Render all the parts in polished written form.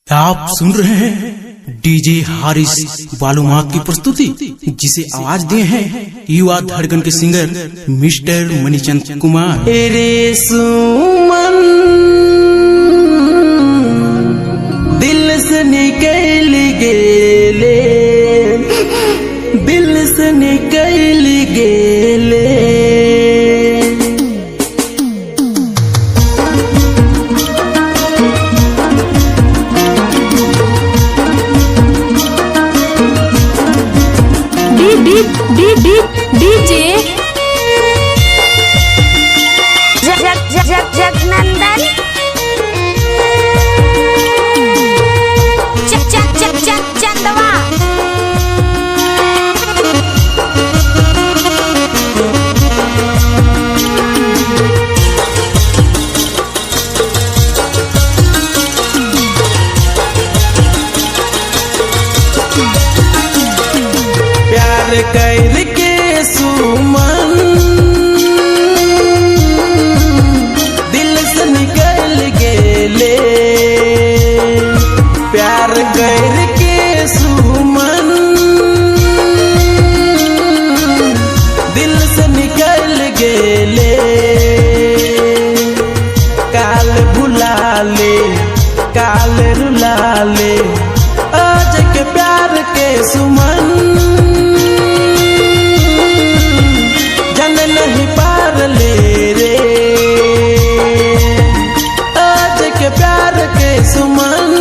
आप सुन रहे हैं डीजे हारिस बालूमात की प्रस्तुति, जिसे आवाज दिए हैं युवा धड़कन के सिंगर मिस्टर मणिचंद कुमार। रे सुमन दिल से निकल गेले, दिल से निकल गेले। डीजे जगनंदन चंदवा। प्यार कर के सुमन दिल से निकल गेले, प्यार कर के सुमन दिल से निकल गेले। काल भुला ले, काल रुला ले, आज के प्यार के सुमन नहीं पार ले रे। आज के प्यार के सुमन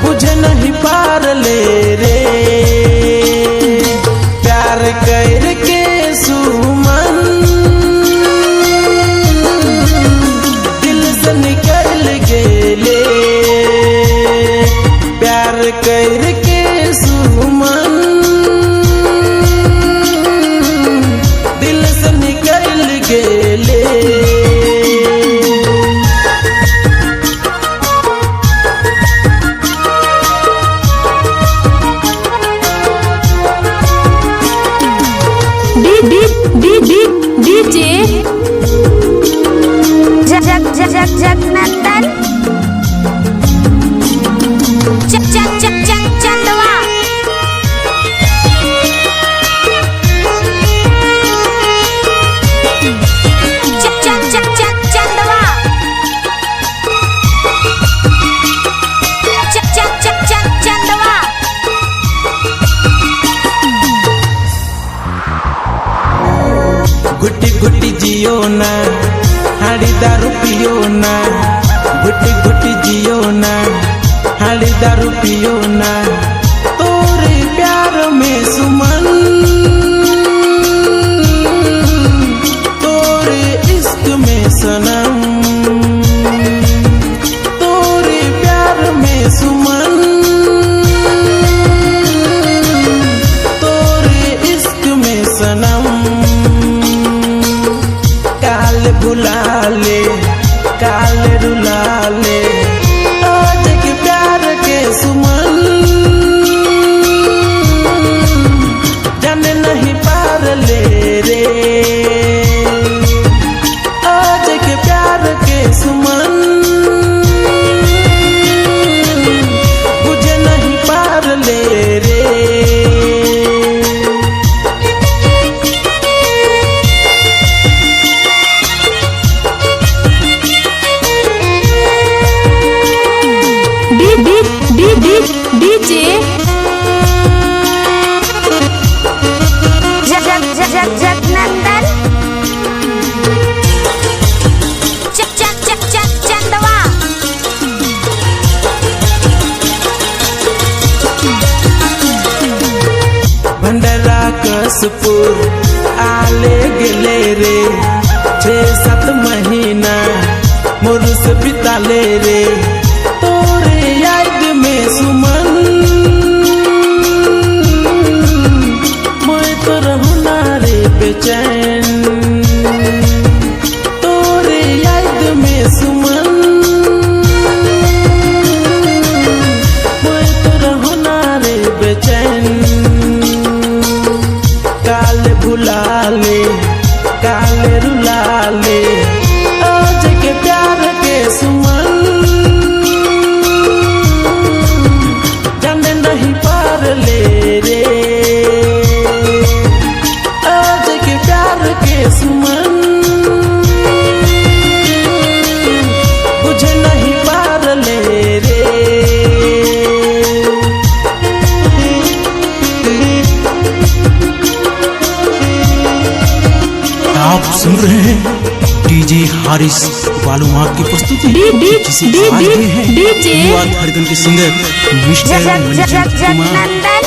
बुझे नहीं पार ले रे। प्यार कर के सुमन दिल से निकल गेले, प्यार कर के सुमन दिल से निकल गेले। डीजे जगनंदन चंदवा। गुटी गुटी जियो ना, हाड़ी दारू पियो ना। गुटी गुटी जियो ना, हाड़ी दारू पियो ना। तोरे प्यार में सुमन, तोरे इश्क में सनम, तोरे प्यार में सुमन, तोरे इश्क में सनम। काल भुला ले, काल रुला ले, आज के प्यार के सुमन जाने नहीं पार ले रे। आज के प्यार के सुमन बुझे नहीं पार ले रे। डीजे जगनंदन चंदवा। भंडरा कसपुर आले गेले रे, 6-7 महीना मुर्स बिताले रे। तोरे याद में सुमन मैं तो रहूं ना रे बेचैन। तोरे याद में सुमन मैं तो रहूं ना रे बेचैन। काल भुला ले, काल रुला ले, आज के प्यार के सुमन के सुमन बुझे नहीं पार ले रे। आप सुन रहे हैं डीजे हारिस बालूमाथ की प्रस्तुति जिसे आवाज दिए हैं डीजे युवा धड़कन के सिंगर मिस्टर मणिचंद्र कुमार। जगनंदन